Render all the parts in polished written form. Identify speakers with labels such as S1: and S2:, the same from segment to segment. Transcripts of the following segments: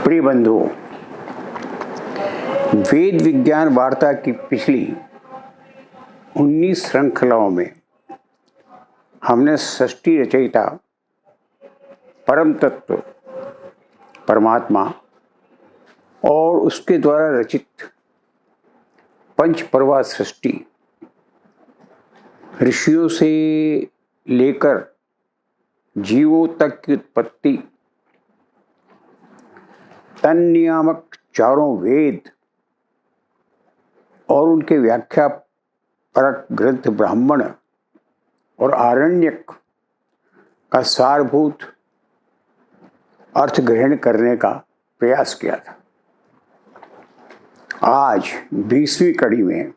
S1: प्रिय बंधुओं, वेद विज्ञान वार्ता की पिछली 19 श्रृंखलाओं में हमने सृष्टि रचयिता परम तत्व परमात्मा और उसके द्वारा रचित पंच प्रवाह सृष्टि, ऋषियों से लेकर जीवों तक की उत्पत्ति, तन नियामक चारों वेद और उनके व्याख्या परक ग्रंथ ब्राह्मण और आरण्यक का सारभूत अर्थ ग्रहण करने का प्रयास किया था। आज 20वीं कड़ी में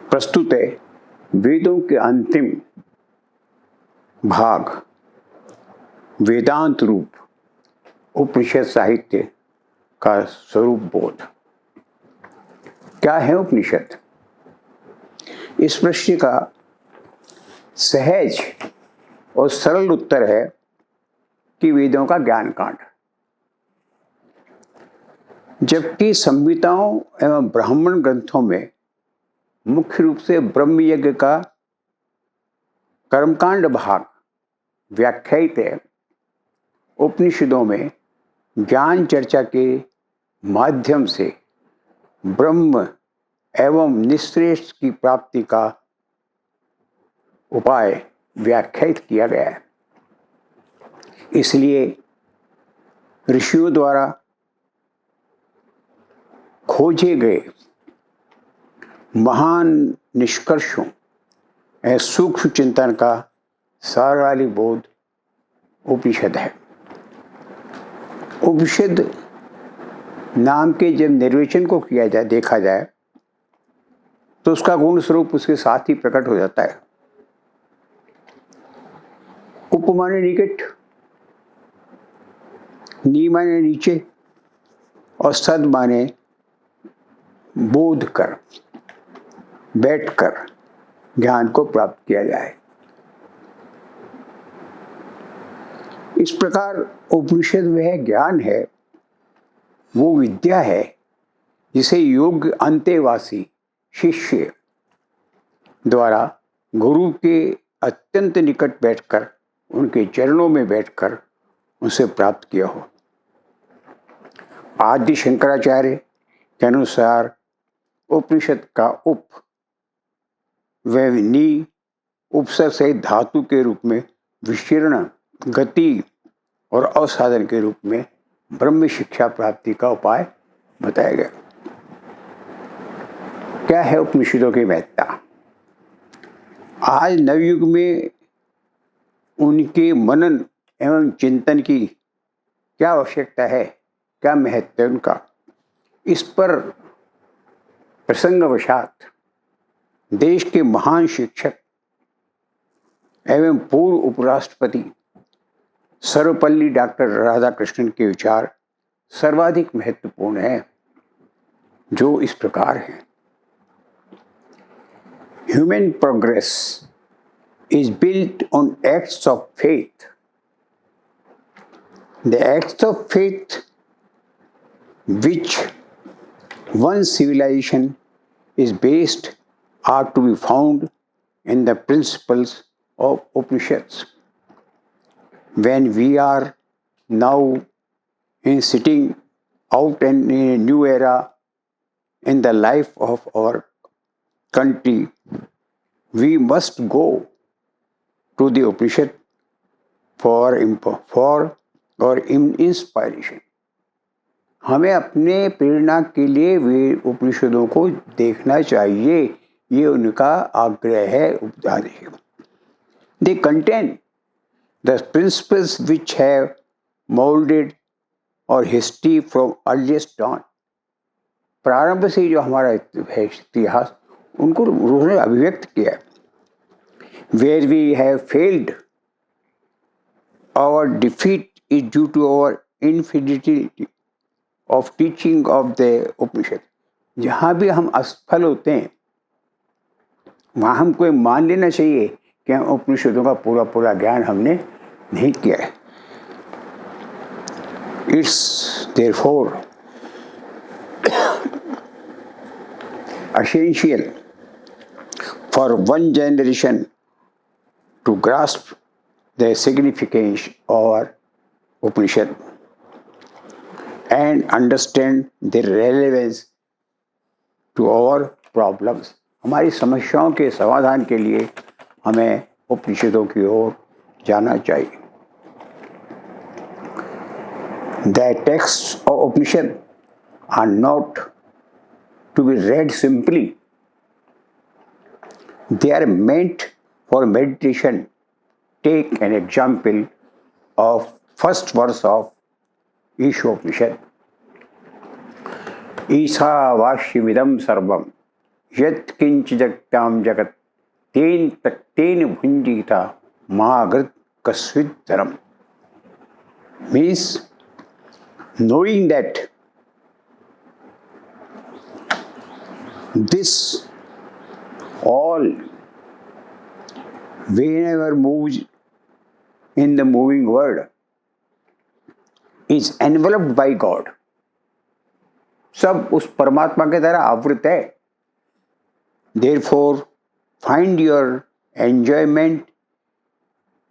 S1: प्रस्तुत है वेदों के अंतिम भाग, वेदांत रूप उपनिषद साहित्य का स्वरूप बोध। क्या है उपनिषद? इस प्रश्न का सहज और सरल उत्तर है कि वेदों का ज्ञान कांड। जबकि संहिताओं एवं ब्राह्मण ग्रंथों में मुख्य रूप से ब्रह्म यज्ञ का कर्मकांड भाग व्याख्यायित है, उपनिषदों में ज्ञान चर्चा के माध्यम से ब्रह्म एवं निश्रेष्ठ की प्राप्ति का उपाय व्याख्यायित किया गया है। इसलिए ऋषियों द्वारा खोजे गए महान निष्कर्षों एवं सूक्ष्म चिंतन का सारवाली बोध उपनिषद है। उपनिषद नाम के जब निर्वचन को किया जाए, देखा जाए, तो उसका गुण स्वरूप उसके साथ ही प्रकट हो जाता है। उप माने निकट, नी माने नीचे और सद माने बोध कर, बैठकर ज्ञान को प्राप्त किया जाए। इस प्रकार उपनिषद वह ज्ञान है, वो विद्या है जिसे योग्य अंतेवासी शिष्य द्वारा गुरु के अत्यंत निकट बैठकर, उनके चरणों में बैठकर उसे प्राप्त किया हो। आदि शंकराचार्य के अनुसार उपनिषद का उप व नी उपसर्ग से धातु के रूप में विशीर्ण, गति और असाधन के रूप में ब्रह्म शिक्षा प्राप्ति का उपाय बताया गया। क्या है उपनिषदों की महत्ता? आज नवयुग में उनके मनन एवं चिंतन की क्या आवश्यकता है, क्या महत्व है उनका, इस पर प्रसंगवशात देश के महान शिक्षक एवं पूर्व उपराष्ट्रपति सर्वपल्ली डॉक्टर राधाकृष्णन के विचार सर्वाधिक महत्वपूर्ण है, जो इस प्रकार हैं। Human progress is built on acts of faith. The acts of faith which one civilization is based are to be found in the principles of Upanishads. When we are now sitting out in a new era in the life of our country, we must go to the Upanishad for inspiration. हमें अपने प्रेरणा के लिए वे उपनिषदों को देखना चाहिए, ये उनका आग्रह है, उपदेश है। They contain the principles which have molded our history from earliest dawn. प्रारंभ से जो हमारा है इतिहास, उनको उन्होंने अभिव्यक्त किया। Where we have failed, our defeat is due to our infidelity of teaching of the Upanishad. जहाँ भी हम असफल होते हैं, वहाँ हमको ये मान लेना चाहिए कि हम उपनिषदों का पूरा ज्ञान हमने नहीं किया है। It's therefore essential for one generation to grasp the significance of Upanishad and understand their relevance to our problems. हमारी समस्याओं के समाधान के लिए हमें उपनिषदों की ओर जाना चाहिए. The texts of Upanishad are not to be read simply. They are meant for meditation. Take an example of first verse of Ishopanishad. ईशावास्यमिदं सर्वं यत् किंच जगत्याम जगत् तेन भुंजीता मागृत कस्विद्धरम. Means knowing that this all whenever moves in the moving world is enveloped by God. सब उस परमात्मा के द्वारा आवृत है. Therefore, find your enjoyment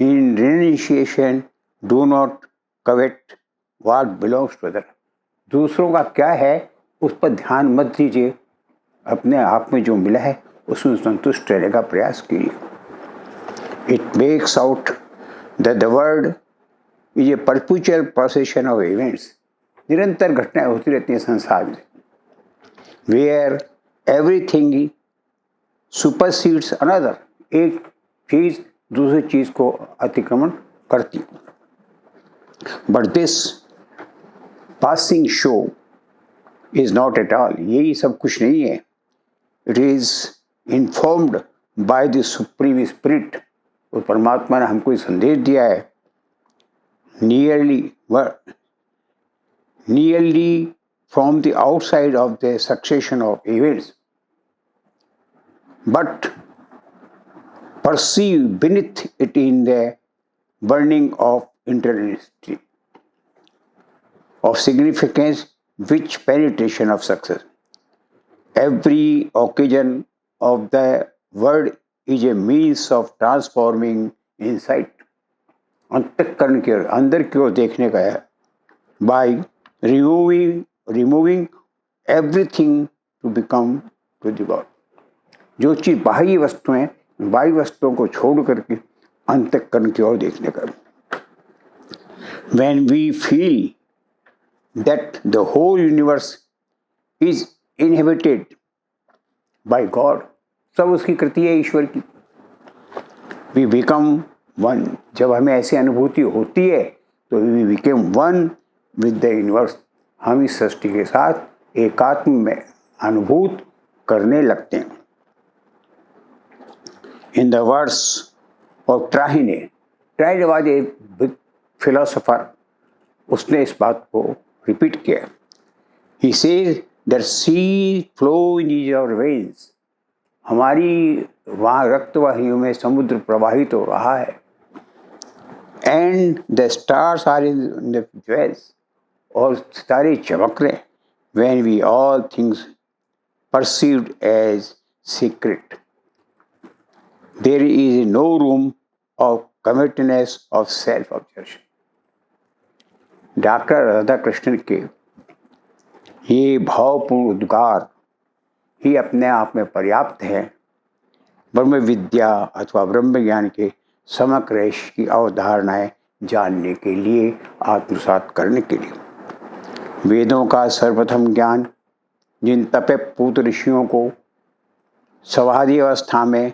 S1: in renunciation. Do not covet what belongs to other. दूसरों का क्या है उस पर ध्यान मत दीजिए. अपने आप में जो मिला है उसमें संतुष्ट रहने का प्रयास कीजिए. It makes out that the world is a perpetual procession of events. निरंतर घटनाएं होती रहती हैं संसार में, where everything supersedes another. एक चीज दूसरी चीज को अतिक्रमण करती. But this passing show is not at all. यही सब कुछ नहीं है. It is informed by the Supreme Spirit. और परमात्मा ने हमको संदेश दिया है. Nearly from the outside of the succession of events, but perceive beneath it in the burning of intensity of significance which penetration of success. Every occasion of the word is a means of transforming insight. अंतःकरण की ओर, अंदर की ओर देखने का है. By removing everything to become to the God. जो चीज बाह्य वस्तुएं, बाह्य वस्तुओं को छोड़ करके अंतःकरण की ओर देखने का. When we feel that the whole universe is inhabited by God, सब उसकी कृति है ईश्वर की. We become one. जब हमें ऐसी अनुभूति होती है तो we became one with the universe. हम इस सृष्टि के साथ एकात्म में अनुभूत करने लगते हैं. In the words of Trahine was a big philosopher. उसने इस बात को रिपीट किया. He says that sea flow in our veins. हमारी वहाँ रक्तवाहिनियों में समुद्र प्रवाहित हो रहा है. And the stars are in the jewels. और सितारे चमक रहे. When we all things perceived as secret, there is no room of committedness of self-obsession. Doctor Radha Krishnan के ये भावपूर्ण उद्गार ही अपने आप में पर्याप्त है ब्रह्म विद्या अथवा ब्रह्म ज्ञान के समग्र की अवधारणाएं जानने के लिए, आत्मसात करने के लिए. वेदों का सर्वप्रथम ज्ञान जिन तपे पूत ऋषियों को समाधि अवस्था में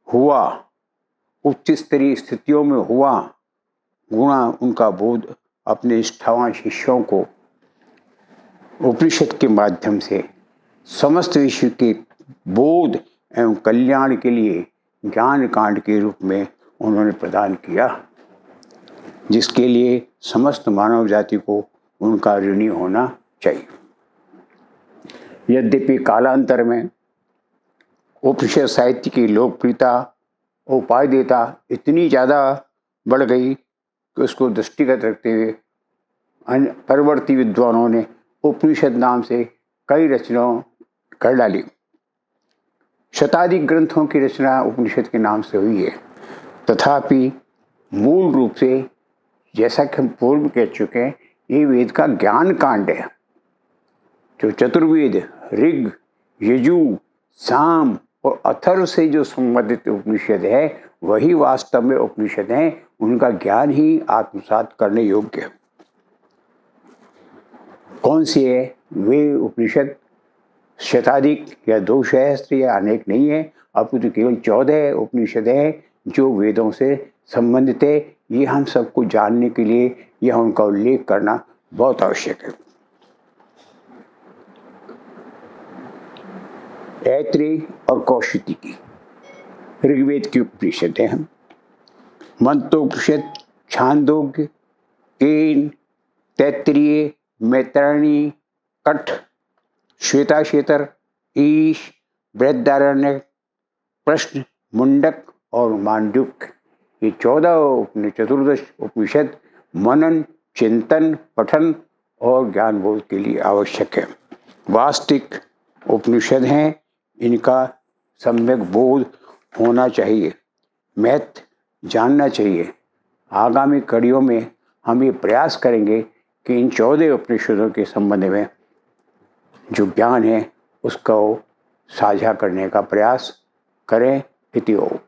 S1: हुआ, उच्च स्तरीय स्थितियों में हुआ, गुणा उनका बोध अपने निष्ठावान शिष्यों को उपनिषद के माध्यम से समस्त विश्व के बोध एवं कल्याण के लिए ज्ञान कांड के रूप में उन्होंने प्रदान किया, जिसके लिए समस्त मानव जाति को उनका ऋणी होना चाहिए. यद्यपि कालांतर में उपनिषद साहित्य की लोकप्रियता और उपादेयता इतनी ज़्यादा बढ़ गई कि उसको दृष्टिगत रखते हुए परवर्ती विद्वानों ने उपनिषद नाम से कई रचनाओं कर डाली। शताधिक ग्रंथों की रचना उपनिषद के नाम से हुई है। तथापि मूल रूप से जैसा कि हम पूर्व कह चुके हैं, ये वेद का ज्ञान कांड है। जो चतुर्वेद ऋग, यजु, साम और अथर्व से जो संबंधित उपनिषद है, वही वास्तव में उपनिषद हैं। उनका ज्ञान ही आत्मसात करने योग्य है। कौन सी है वे उपनिषद? शताधिक या 2 सहस्त्र या अनेक नहीं है, अपितु केवल 14 उपनिषद है जो वेदों से संबंधित है। ये हम सबको जानने के लिए यह उनका उल्लेख करना बहुत आवश्यक है। ऐत्रेय और कौशिकी की ऋग्वेद की उपनिषद है। हम मंत्रोपनिषद, छांदोग्य, केन, तैत्तिरीय, मैत्रायणी, कठ, श्वेताश्वेतर, ईश, बृहदारण्यक, प्रश्न, मुंडक और मांडुक्य, ये 14 चतुर्दश उपनिषद मनन, चिंतन, पठन और ज्ञान बोध के लिए आवश्यक है। वास्तविक उपनिषद हैं, इनका सम्यक बोध होना चाहिए, महत्व जानना चाहिए। आगामी कड़ियों में हम ये प्रयास करेंगे कि इन 14 उपनिषदों के संबंध में जो ज्ञान है उसको साझा करने का प्रयास करें। इति ओम।